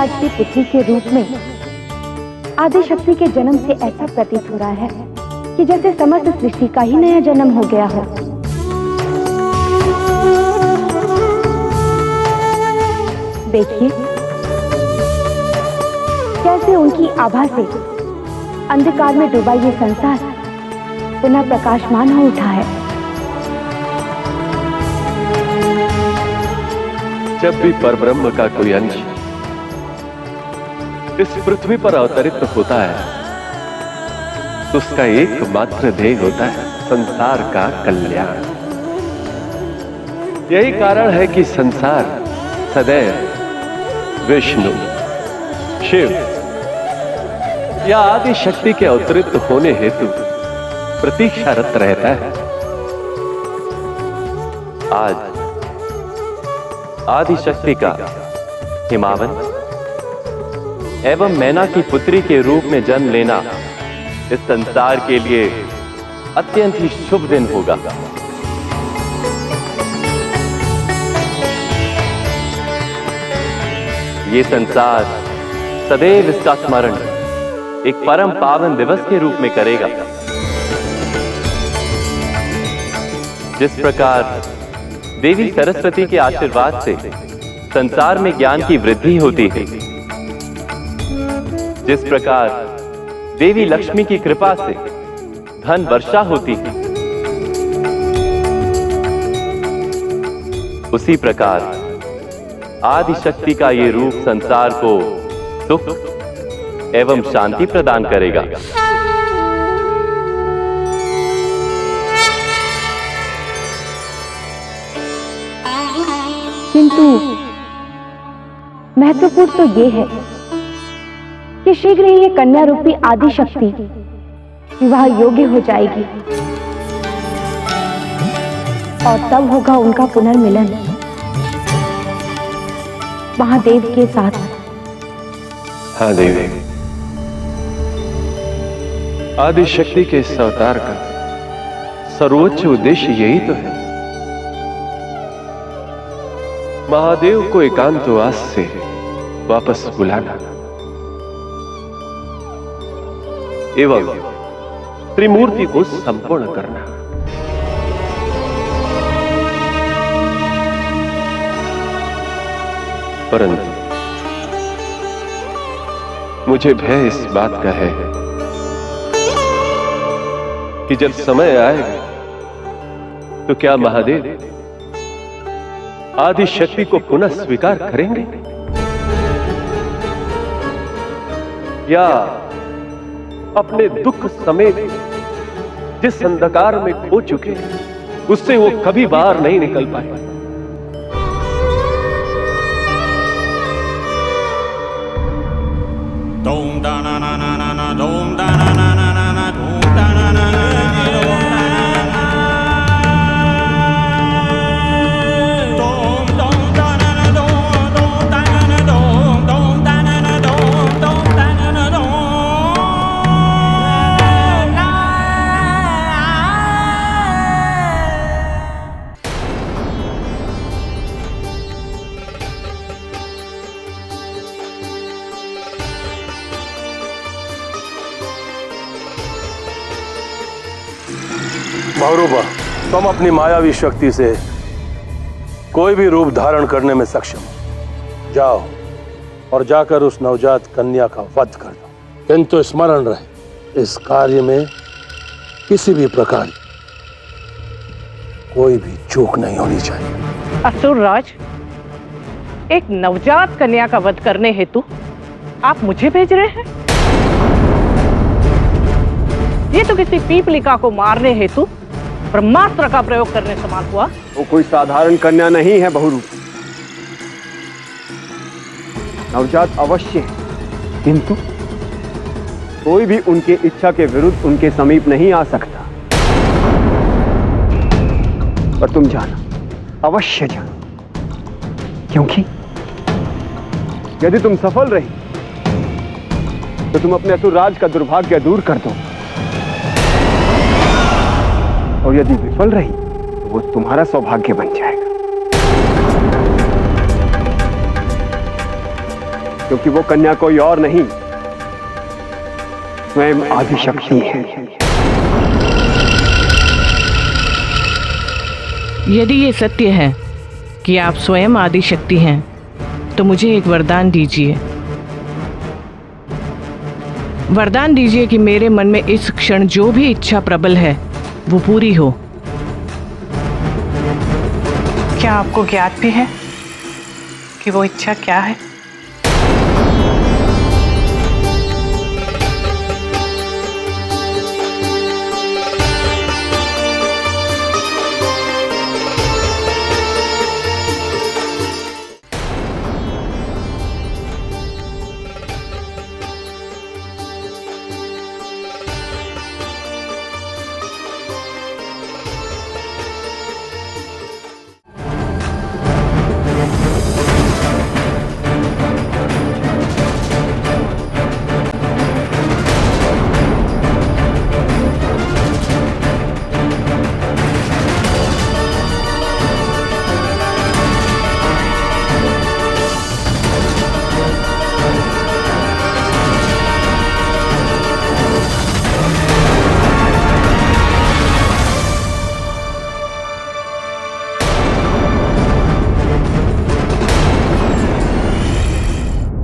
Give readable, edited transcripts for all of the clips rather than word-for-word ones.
राज की पुत्री के रूप में आदि शक्ति के जन्म से ऐसा प्रतीत हो रहा है कि जैसे समस्त सृष्टि का ही नया जन्म हो गया हो। देखिए कैसे उनकी आभा से अंधकार में डूबा ये संसार पुनः प्रकाशमान हो उठा है। जब भी परब्रह्म का कोई अंश इस पृथ्वी पर अवतरित होता है तो उसका एकमात्र ध्येय होता है संसार का कल्याण। यही कारण है कि संसार सदैव विष्णु, शिव या आदि शक्ति के अवतरित होने हेतु प्रतीक्षारत रहता है। आज आदि शक्ति का हिमावन एवं मैना की पुत्री के रूप में जन्म लेना इस संसार के लिए अत्यंत ही शुभ दिन होगा। ये संसार सदैव इसका स्मरण एक परम पावन दिवस के रूप में करेगा। जिस प्रकार देवी सरस्वती के आशीर्वाद से संसार में ज्ञान की वृद्धि होती है, जिस प्रकार देवी लक्ष्मी की कृपा से धन वर्षा होती है, उसी प्रकार आदि शक्ति का ये रूप संसार को सुख एवं शांति प्रदान करेगा। किंतु महत्वपूर्ण तो ये है कि शीघ्र ही ये कन्या रूपी आदि शक्ति विवाह योग्य हो जाएगी और तब होगा उनका पुनर्मिलन महादेव के साथ। हाँ देवी, आदि शक्ति के इस अवतार का सर्वोच्च उद्देश्य यही तो है, महादेव को एकांतवास से वापस बुलाना एवं त्रिमूर्ति को संपूर्ण करना। परंतु मुझे भय इस बात का है कि जब समय आएगा तो क्या महादेव आदि शक्ति को पुनः स्वीकार करेंगे या अपने दुख समेत जिस अंधकार में खो चुके उससे वो कभी बाहर नहीं निकल पाए। Dom da na na na na na dom da na na na na na dom da na na na na dom da na na dom dom da na na dom dom da na na dom dom da na na dom dom da na na dom बहुरूपा, तुम अपनी मायावी शक्ति से कोई भी रूप धारण करने में सक्षम हो। जाओ और जाकर उस नवजात कन्या का वध कर दो, किंतु स्मरण रहे इस कार्य में किसी भी प्रकार कोई भी चूक नहीं होनी चाहिए। असुरराज, एक नवजात कन्या का वध करने हेतु आप मुझे भेज रहे हैं? ये तो किसी पीपलिका को मारने हेतु ब्रह्मास्त्र का प्रयोग करने समान हुआ। वो कोई साधारण कन्या नहीं है बहुरूप, नवजात अवश्य है, किंतु कोई भी उनके इच्छा के विरुद्ध उनके समीप नहीं आ सकता। पर तुम जानो, अवश्य जानो, क्योंकि यदि तुम सफल रही तो तुम अपने असुरराज का दुर्भाग्य दूर कर दो, और यदि विफल रही तो वो तुम्हारा सौभाग्य बन जाएगा। क्योंकि वो कन्या कोई और नहीं, स्वयं आदिशक्ति है। यदि ये सत्य है कि आप स्वयं आदिशक्ति हैं, तो मुझे एक वरदान दीजिए। वरदान दीजिए कि मेरे मन में इस क्षण जो भी इच्छा प्रबल है वो पूरी हो। क्या आपको ज्ञात भी है कि वो इच्छा क्या है?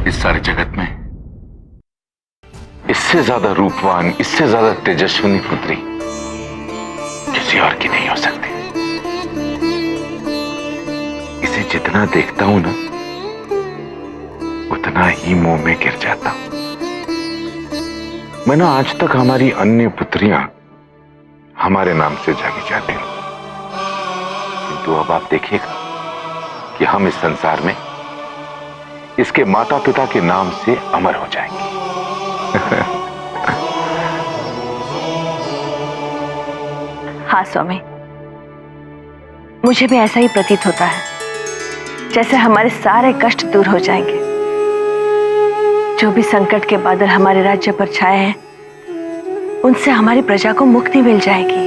इस सारे जगत में इससे ज्यादा रूपवान, इससे ज्यादा तेजस्विनी पुत्री किसी और की नहीं हो सकती। इसे जितना देखता हूं ना, उतना ही मोह में गिर जाता हूं। मैं ना आज तक हमारी अन्य पुत्रियां हमारे नाम से जानी जाती हूं, किंतु अब आप देखिएगा कि हम इस संसार में इसके माता पिता के नाम से अमर हो जाएंगे। हाँ स्वामी, मुझे भी ऐसा ही प्रतीत होता है, जैसे हमारे सारे कष्ट दूर हो जाएंगे। जो भी संकट के बादल हमारे राज्य पर छाए हैं, उनसे हमारी प्रजा को मुक्ति मिल जाएगी।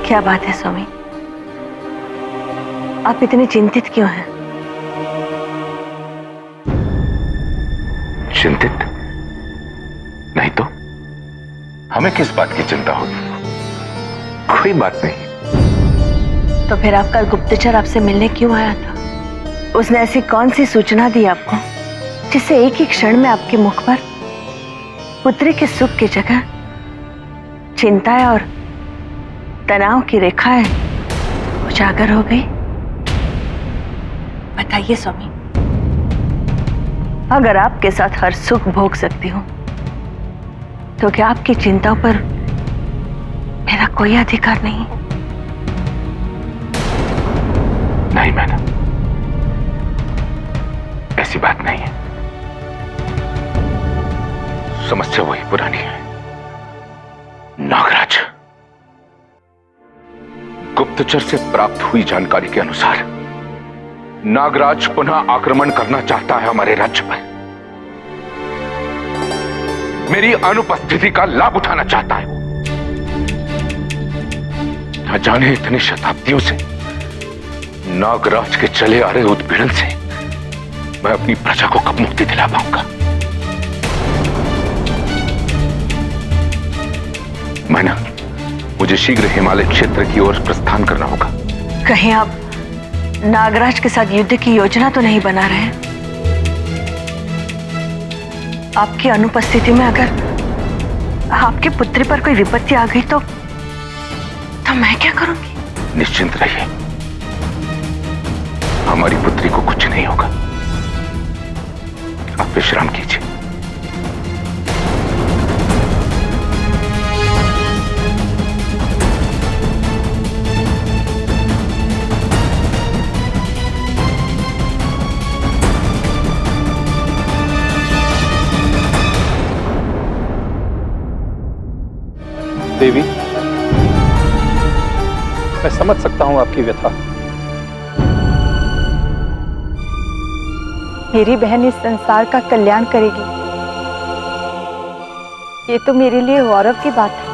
क्या बात है स्वामी, आप इतने चिंतित क्यों हैं? चिंतित नहीं तो हमें किस बात की चिंता होगी? कोई बात नहीं। तो फिर आपका गुप्तचर आपसे मिलने क्यों आया था? उसने ऐसी कौन सी सूचना दी आपको जिससे एक ही क्षण में आपके मुख पर पुत्री के सुख की जगह चिंताएं और तनाव की रेखाएं उजागर हो गई? बताइए स्वामी, अगर आपके साथ हर सुख भोग सकती हूं, तो क्या आपकी चिंताओं पर मेरा कोई अधिकार नहीं? नहीं मैना, ऐसी बात नहीं है। समस्या वही पुरानी है। नागराज, गुप्तचर से प्राप्त हुई जानकारी के अनुसार नागराज पुनः आक्रमण करना चाहता है हमारे राज्य पर। मेरी अनुपस्थिति का लाभ उठाना चाहता है। न जाने इतनी शताब्दियों से नागराज के चले आ रहे उत्पीड़न से मैं अपनी प्रजा को कब मुक्ति दिला पाऊंगा। मैना, मुझे शीघ्र हिमालय क्षेत्र की ओर प्रस्थान करना होगा। कहीं आप नागराज के साथ युद्ध की योजना तो नहीं बना रहे? आपकी अनुपस्थिति में अगर आपकी पुत्री पर कोई विपत्ति आ गई तो मैं क्या करूंगी? निश्चिंत रहिए, हमारी पुत्री को कुछ नहीं होगा। आप विश्राम कीजिए। देवी, मैं समझ सकता हूं आपकी व्यथा। मेरी बहन इस संसार का कल्याण करेगी, ये तो मेरे लिए गौरव की बात है।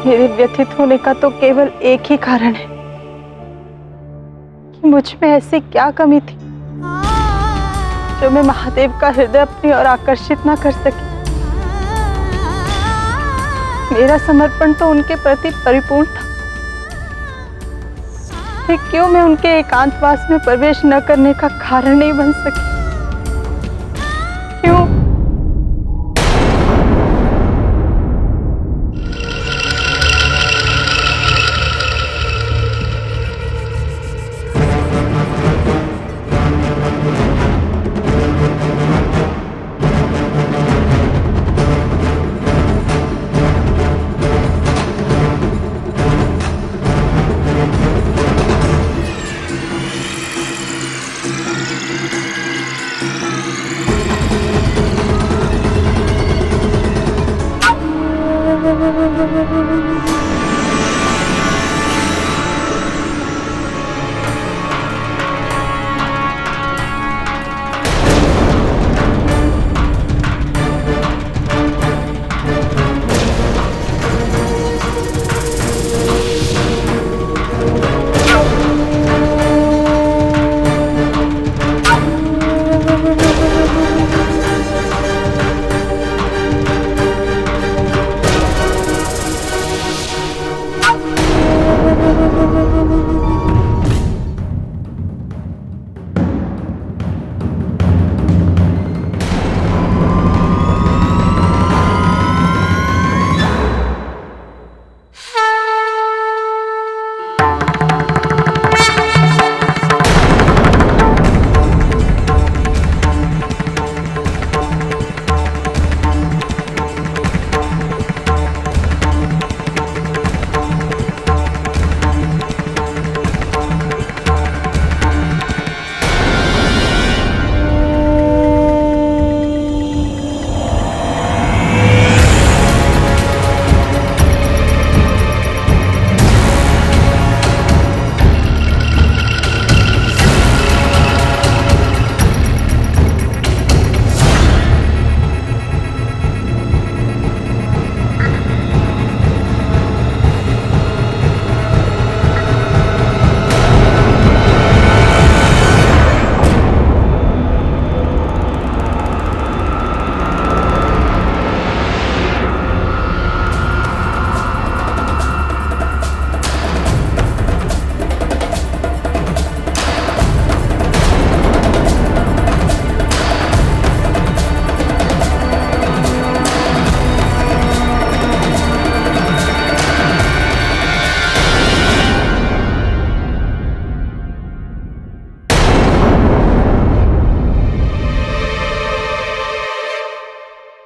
मेरे व्यथित होने का तो केवल एक ही कारण है कि मुझ में ऐसी क्या कमी थी जो मैं महादेव का हृदय अपनी ओर आकर्षित ना कर सकी। मेरा समर्पण तो उनके प्रति परिपूर्ण था, फिर क्यों मैं उनके एकांतवास में प्रवेश न करने का कारण नहीं बन सकी? क्यों?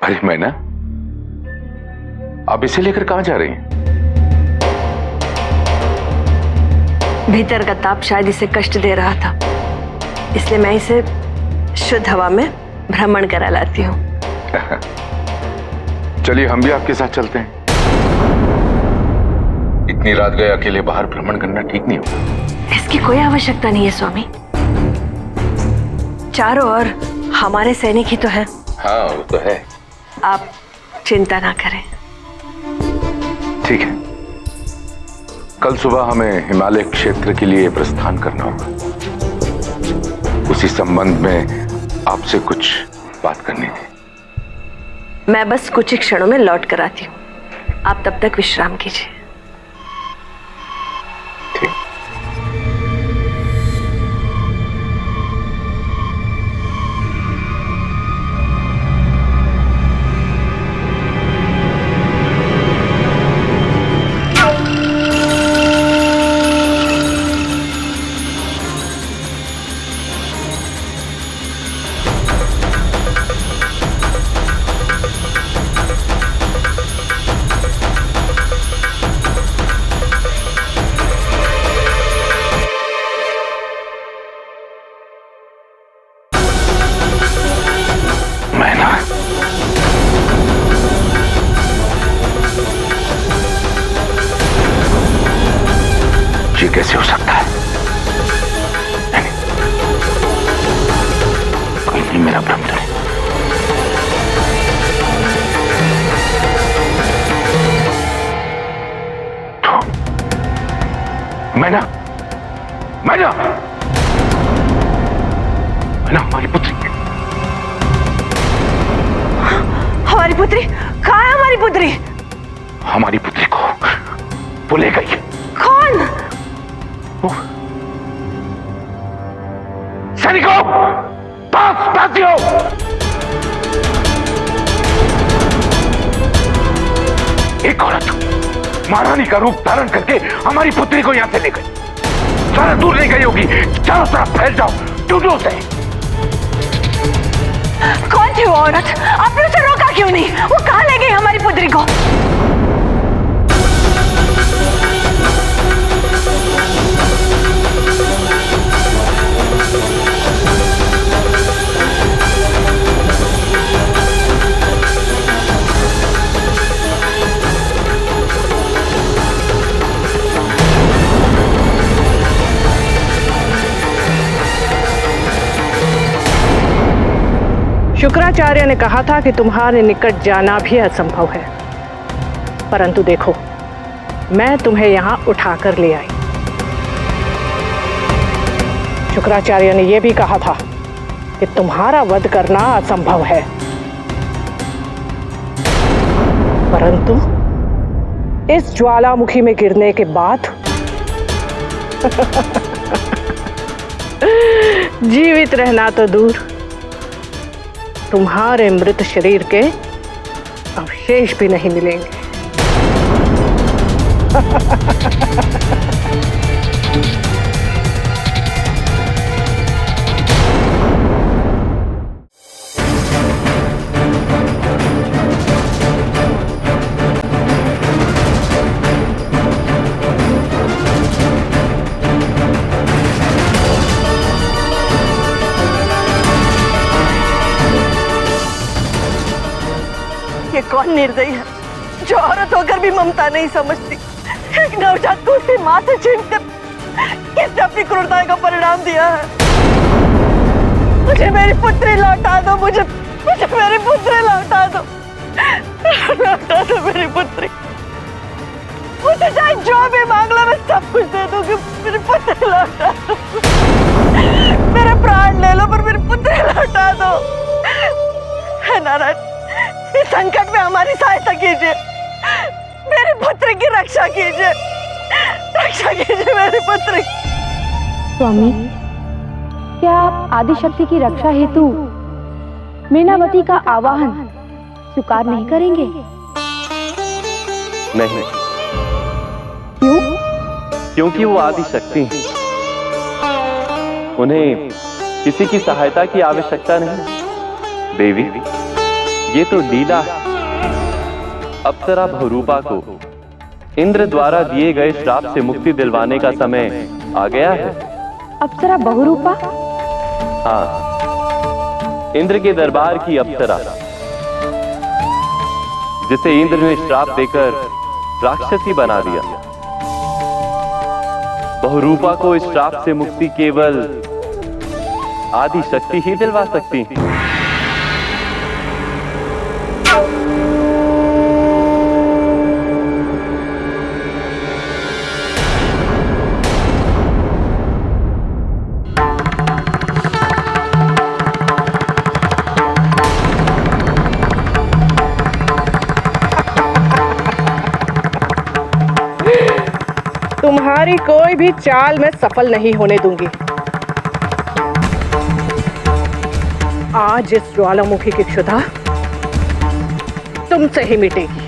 अरे मैना, आप इसे लेकर कहां जा रही हैं? भीतर का ताप शायद इसे कष्ट दे रहा था, इसलिए मैं इसे शुद्ध हवा में भ्रमण करा लाती हूँ। चलिए हम भी आपके साथ चलते हैं। इतनी रात गए अकेले बाहर भ्रमण करना ठीक नहीं होगा। इसकी कोई आवश्यकता नहीं है स्वामी, चारों ओर हमारे सैनिक ही तो है। हाँ वो तो है। आप चिंता ना करें। ठीक है, कल सुबह हमें हिमालय क्षेत्र के लिए प्रस्थान करना होगा। उसी संबंध में आपसे कुछ बात करनी थी। मैं बस कुछ ही क्षणों में लौट कर आती हूँ, आप तब तक विश्राम कीजिए। ठीक। ये कैसे हो सकता है? नहीं, कोई नहीं, मेरा भ्रम तो नहीं। मैना, मैना, मैना हमारी पुत्री। हमारी पुत्री कहाँ है? हमारी पुत्री, हमारी पुत्री को वो ले गई। कौन? सैनिकों, पासियों, एक औरत महारानी का रूप धारण करके हमारी पुत्री को यहां से ले गई। सारा दूर ले गई होगी, चारों तरफ फैल जाओ, ढूंढो उसे। कौन थी वो औरत? आपने उसे रोका क्यों नहीं? वो कहाँ ले गई हमारी पुत्री को? शुक्राचार्य ने कहा था कि तुम्हारे निकट जाना भी असंभव है, परंतु देखो, मैं तुम्हें यहां उठाकर ले आई। शुक्राचार्य ने यह भी कहा था कि तुम्हारा वध करना असंभव है, परंतु इस ज्वालामुखी में गिरने के बाद जीवित रहना तो दूर, तुम्हारे मृत शरीर के अवशेष भी नहीं मिलेंगे। ये कौन निर्दयी है जो औरत होकर भी ममता नहीं समझती? एक नवजात को उसकी मां से छीनकर किसने अपनी क्रूरता का परिणाम दिया है? मुझे मेरी पुत्री लौटा दो, मुझे मेरी पुत्री लौटा दो, लौटा दो मेरी पुत्री। मुझे चाहे जो भी मांग लो, मैं सब कुछ दे दूंगी। मेरी पुत्री लौटा दो, मेरे प्राण ले लो, पर मेरी पुत्री लौटा दो। हे नारायण, इस संकट में हमारी सहायता कीजिए, मेरी पुत्री की रक्षा कीजिए, रक्षा कीजिए मेरी पुत्री। स्वामी, क्या आप आदिशक्ति की रक्षा हेतु मीनावती का आवाहन स्वीकार नहीं करेंगे? नहीं। क्यों? क्योंकि वो आदिशक्ति हैं। उन्हें किसी की सहायता की आवश्यकता नहीं। देवी, ये तो लीला है। अप्सरा बहुरूपा को इंद्र द्वारा दिए गए श्राप से मुक्ति दिलवाने का समय आ गया है। अप्सरा बहुरूपा? हाँ, इंद्र के दरबार की अप्सरा, जिसे इंद्र ने श्राप देकर राक्षसी बना दिया। बहुरूपा को इस श्राप से मुक्ति केवल आदिशक्ति ही दिलवा सकती है। तुम्हारी कोई भी चाल मैं सफल नहीं होने दूंगी। आज इस ज्वालामुखी की क्षुधा तुमसे ही मिटेगी।